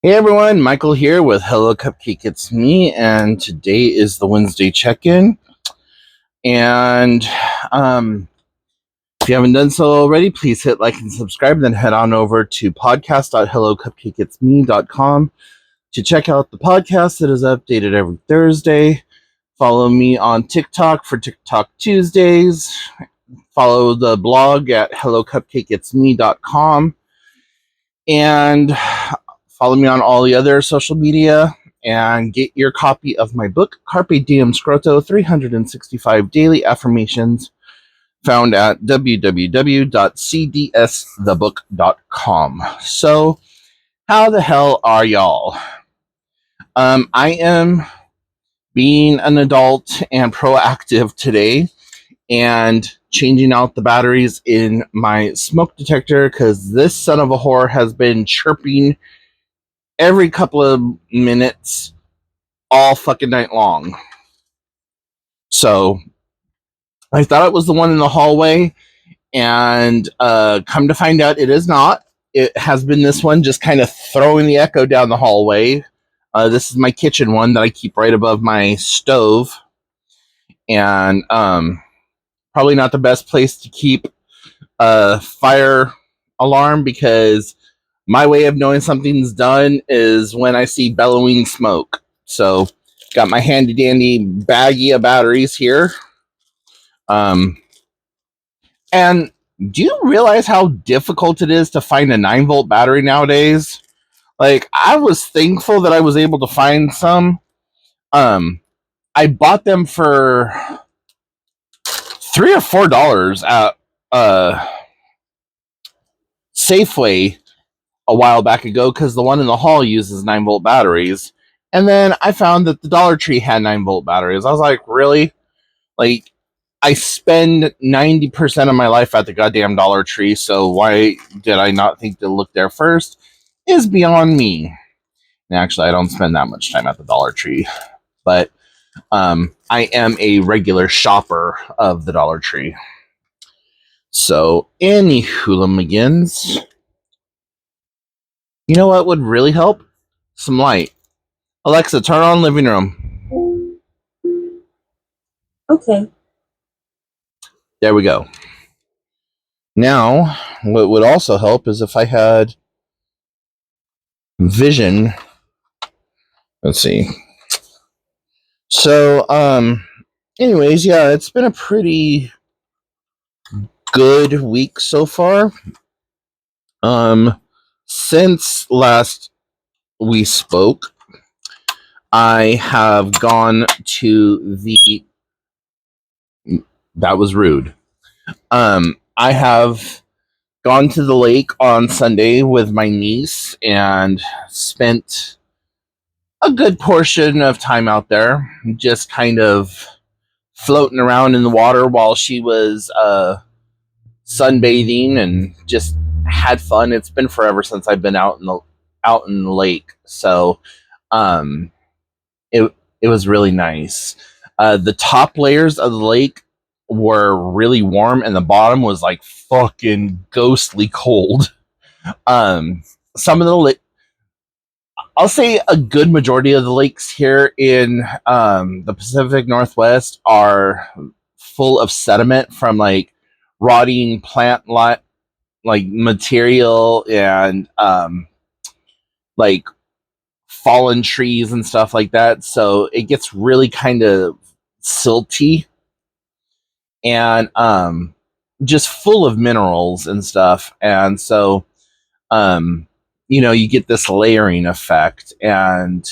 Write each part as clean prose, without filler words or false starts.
Hey everyone, Michael here with Hello Cupcake It's Me, and today is the Wednesday check-in. And if you haven't done so already, please hit like and subscribe, then head on over to podcast.hellocupcakeitsme.com to check out the podcast that is updated every Thursday. Follow me on TikTok for TikTok Tuesdays. Follow the blog at hellocupcakeitsme.com. And follow me on all the other social media and get your copy of my book, Carpe Diem Scroto 365 Daily Affirmations, found at www.cdsthebook.com. So, how the hell are y'all? I am being an adult and proactive today and changing out the batteries in my smoke detector because this son of a whore has been chirping every couple of minutes all fucking night long. So I thought it was the one in the hallway, and come to find out it is not. It has been this one just kind of throwing the echo down the hallway. This is my kitchen one that I keep right above my stove, and probably not the best place to keep a fire alarm because my way of knowing something's done is when I see bellowing smoke. So, got my handy dandy baggie of batteries here. And do you realize how difficult it is to find a 9-volt battery nowadays? Like, I was thankful that I was able to find some. I bought them for $3 or $4 at Safeway a while back ago because the one in the hall uses 9-volt batteries. And then I found that the Dollar Tree had 9-volt batteries. I was like, really? Like, I spend 90% of my life at the goddamn Dollar Tree, so why did I not think to look there first is beyond me. And actually, I don't spend that much time at the Dollar Tree, but I am a regular shopper of the Dollar Tree. So, any hooligans, you know what would really help? Some light. Alexa, turn on living room. Okay. There we go. Now, what would also help is if I had vision. Let's see. So, anyways, yeah, it's been a pretty good week so far. Since last we spoke, I have gone to the. That was rude. I have gone to the lake on Sunday with my niece and spent a good portion of time out there, just kind of floating around in the water while she was sunbathing and just had fun. It's been forever since I've been out in the lake, so it was really nice. The top layers of the lake were really warm, and the bottom was like fucking ghostly cold. Some of the I'll say a good majority of the lakes here in the Pacific Northwest are full of sediment from like rotting plant like material and like fallen trees and stuff like that. So it gets really kind of silty and just full of minerals and stuff. And so you get this layering effect. And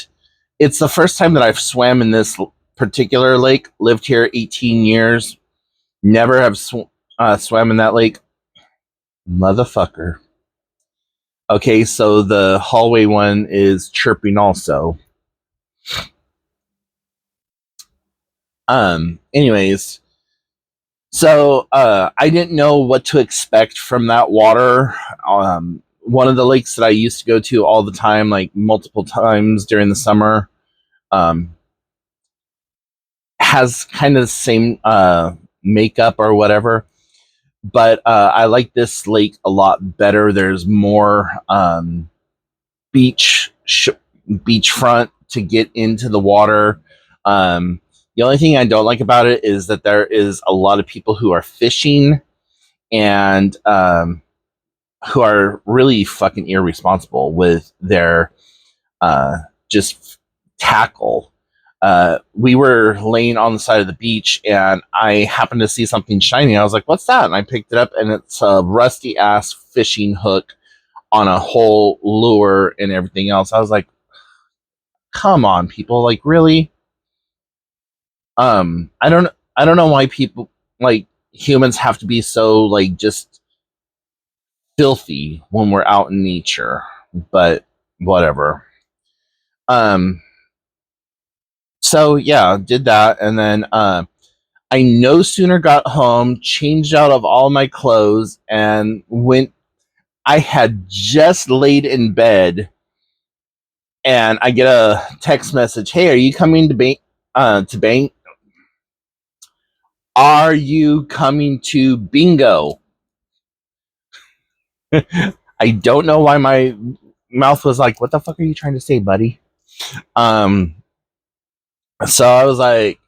it's the first time that I've swam in this particular lake. Lived here 18 years. Never have swam in that lake. Motherfucker. Okay, so the hallway one is chirping also. Anyways, so I didn't know what to expect from that water. One of the lakes that I used to go to all the time, like multiple times during the summer, has kind of the same makeup or whatever. But I like this lake a lot better. There's more beach beachfront to get into the water. The only thing I don't like about it is that there is a lot of people who are fishing and who are really fucking irresponsible with their just tackle. We were laying on the side of the beach and I happened to see something shiny. I was like, what's that? And I picked it up and it's a rusty ass fishing hook on a whole lure and everything else. I was like, come on, people, like really? I don't know why people like humans have to be so like just filthy when we're out in nature, but whatever. Um so yeah, did that and then I no sooner got home, changed out of all my clothes and went. I had just laid in bed and I get a text message, "Hey, are you coming to bank to bank? Are you coming to bingo?" I don't know why my mouth was like, "What the fuck are you trying to say, buddy?" Um, so I was like,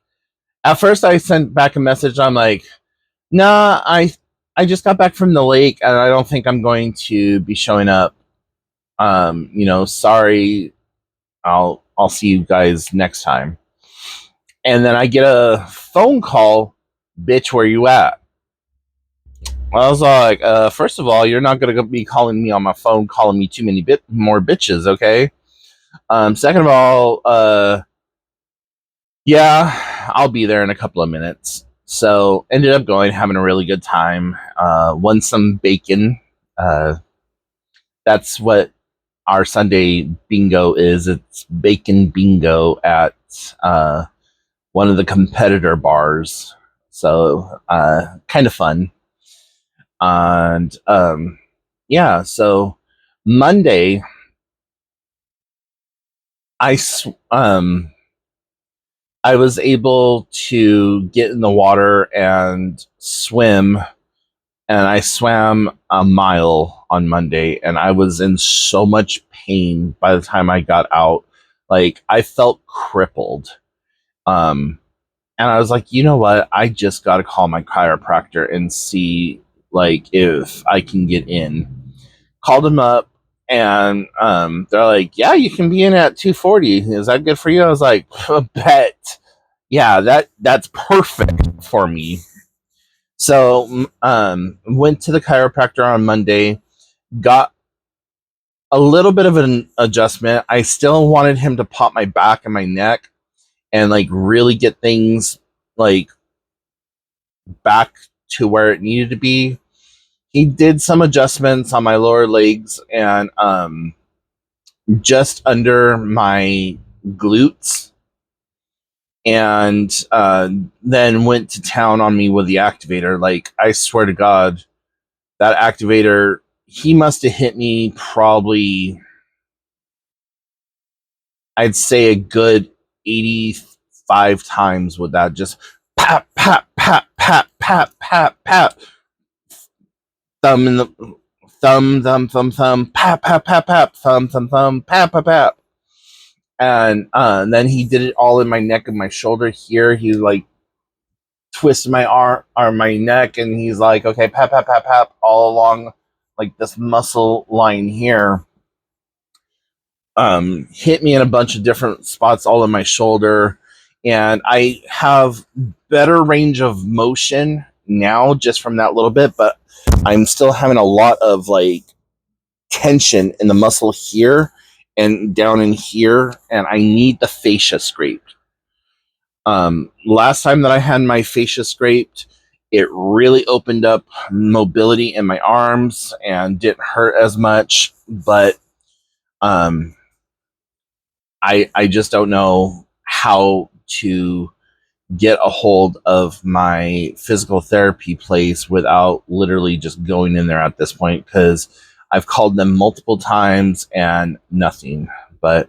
at first I sent back a message. I'm like, "Nah, I just got back from the lake, and I don't think I'm going to be showing up. Sorry. I'll see you guys next time." And then I get a phone call, "Bitch, where you at?" I was like, first of all, you're not gonna be calling me on my phone, calling me too many more bitches, okay? Second of all, yeah, I'll be there in a couple of minutes. So ended up going, having a really good time. Won some bacon. Uh, that's what our Sunday bingo is. It's bacon bingo at one of the competitor bars. So kind of fun. And yeah, so Monday, I I was able to get in the water and swim, and I swam a mile on Monday, and I was in so much pain by the time I got out. Like I felt crippled. Um, and I was like, you know what? I just got to call my chiropractor and see like if I can get in. Called him up, and they're like, "Yeah, you can be in at 2:40. Is that good for you?" I was like, "Bet, yeah, that's perfect for me." So, went to the chiropractor on Monday, got a little bit of an adjustment. I still wanted him to pop my back and my neck and like really get things like back to where it needed to be. He did some adjustments on my lower legs and just under my glutes, and then went to town on me with the activator. Like, I swear to God, that activator, he must have hit me probably, I'd say a good 85 times with that. Just pap, pap, pap, pap, pap, pap, pap. Thumb in the thumb, thumb, thumb, thumb, pap, pap, pap, pap, thumb, thumb, thumb, pap, pap, pap. And then he did it all in my neck and my shoulder here. He like twisted my arm or my neck, and he's like, "Okay, pap, pap, pap, pap," all along like this muscle line here. Hit me in a bunch of different spots all in my shoulder, and I have better range of motion now just from that little bit, but I'm still having a lot of like tension in the muscle here and down in here, and I need the fascia scraped. Last time that I had my fascia scraped, it really opened up mobility in my arms and didn't hurt as much, but um, I just don't know how to get a hold of my physical therapy place without literally just going in there at this point, because I've called them multiple times and nothing. But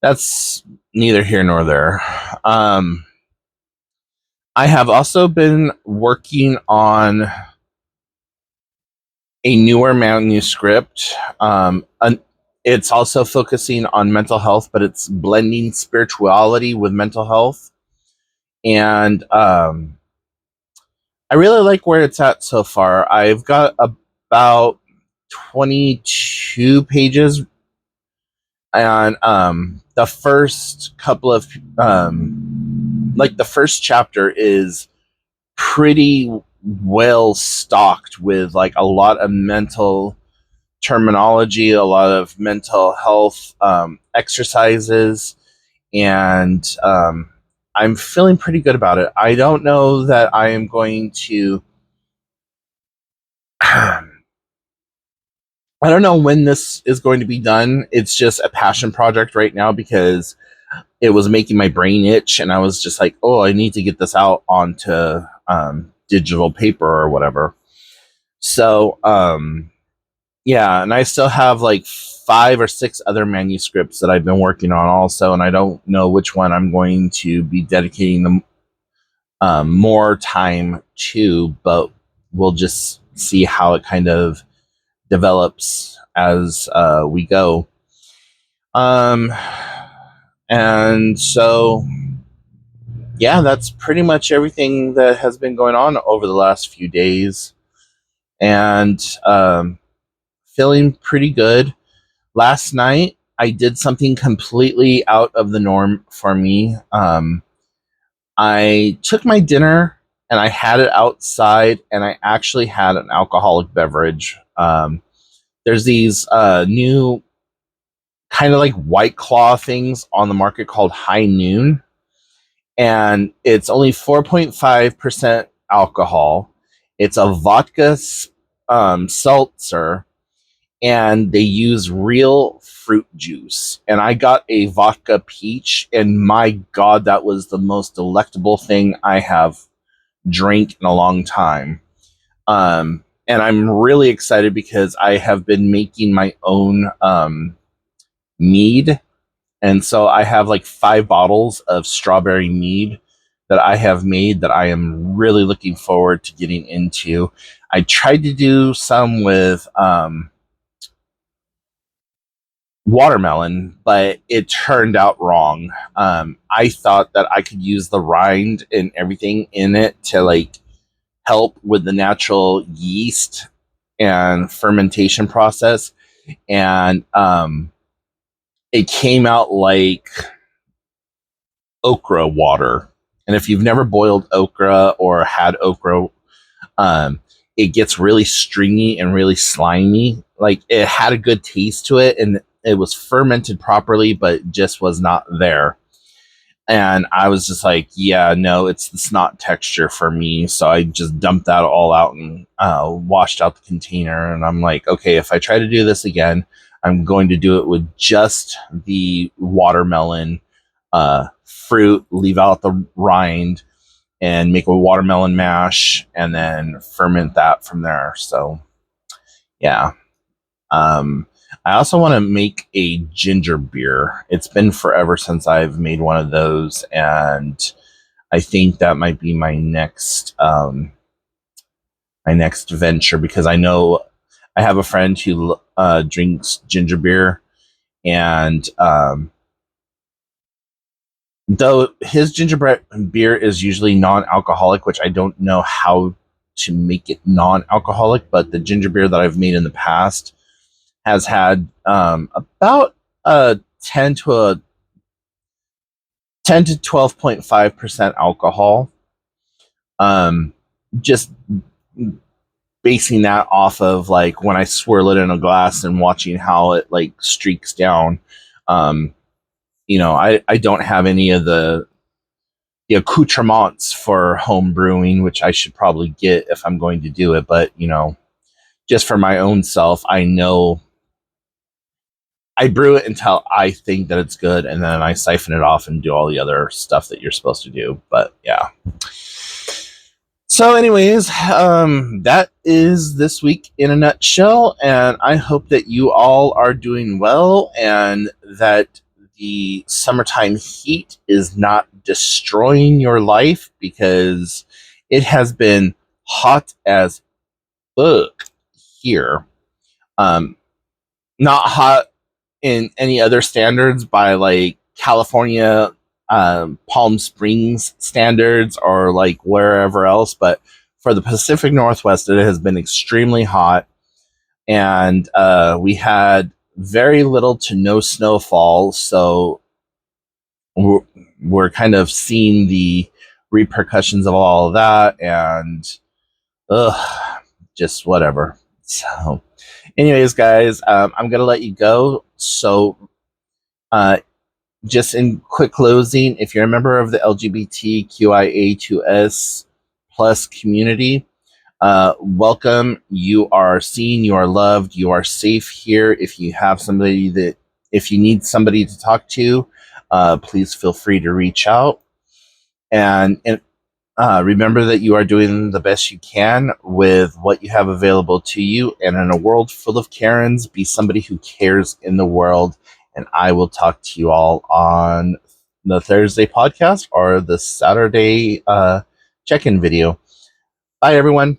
that's neither here nor there. I have also been working on a newer manuscript. It's also focusing on mental health, but it's blending spirituality with mental health. And I really like where it's at so far. I've got about 22 pages, and the first couple of like the first chapter is pretty well stocked with like a lot of mental terminology, a lot of mental health exercises, and I'm feeling pretty good about it. I don't know that I am going to. I don't know when this is going to be done. It's just a passion project right now because it was making my brain itch, and I was just like, oh, I need to get this out onto digital paper or whatever. So, yeah, and I still have like 5 or 6 other manuscripts that I've been working on also, and I don't know which one I'm going to be dedicating them more time to, but we'll just see how it kind of develops as we go. Um, and so, yeah, that's pretty much everything that has been going on over the last few days, and feeling pretty good. Last night, I did something completely out of the norm for me. I took my dinner and I had it outside, and I actually had an alcoholic beverage. There's these new kind of like White Claw things on the market called High Noon, and it's only 4.5% alcohol. It's a vodka seltzer, and they use real fruit juice. And I got a vodka peach, and my God, that was the most delectable thing I have drank in a long time. And I'm really excited because I have been making my own mead. And so I have like 5 bottles of strawberry mead that I have made that I am really looking forward to getting into. I tried to do some with watermelon, but it turned out wrong. I thought that I could use the rind and everything in it to like help with the natural yeast and fermentation process, and it came out like okra water. And if you've never boiled okra or had okra, um, it gets really stringy and really slimy. Like it had a good taste to it, and it was fermented properly, but just was not there. And I was just like, yeah, no, it's not texture for me. So I just dumped that all out and washed out the container. And I'm like, okay, if I try to do this again, I'm going to do it with just the watermelon fruit, leave out the rind, and make a watermelon mash, and then ferment that from there. So, yeah. Um, I also want to make a ginger beer. It's been forever since I've made one of those, and I think that might be my next venture, because I know I have a friend who drinks ginger beer, and though his beer is usually non-alcoholic, which I don't know how to make it non-alcoholic, but the ginger beer that I've made in the past has had about a 10 to 12.5% alcohol. Just basing that off of like when I swirl it in a glass and watching how it like streaks down. Um, I don't have any of the accoutrements for home brewing, which I should probably get if I'm going to do it. But, just for my own self, I know I brew it until I think that it's good, and then I siphon it off and do all the other stuff that you're supposed to do. But yeah. So, anyways, that is this week in a nutshell, and I hope that you all are doing well and that the summertime heat is not destroying your life, because it has been hot as fuck here. Not hot in any other standards by like California, Palm Springs standards, or like wherever else, but for the Pacific Northwest, it has been extremely hot, and we had very little to no snowfall, so we're kind of seeing the repercussions of all of that, and just whatever. So, anyways, guys, I'm gonna let you go. So, uh, just in quick closing, if you're a member of the LGBTQIA2S plus community, welcome. You are seen, you are loved, you are safe here. If you have somebody that, if you need somebody to talk to, please feel free to reach out. And remember that you are doing the best you can with what you have available to you. And in a world full of Karens, be somebody who cares in the world. And I will talk to you all on the Thursday podcast or the Saturday check-in video. Bye, everyone.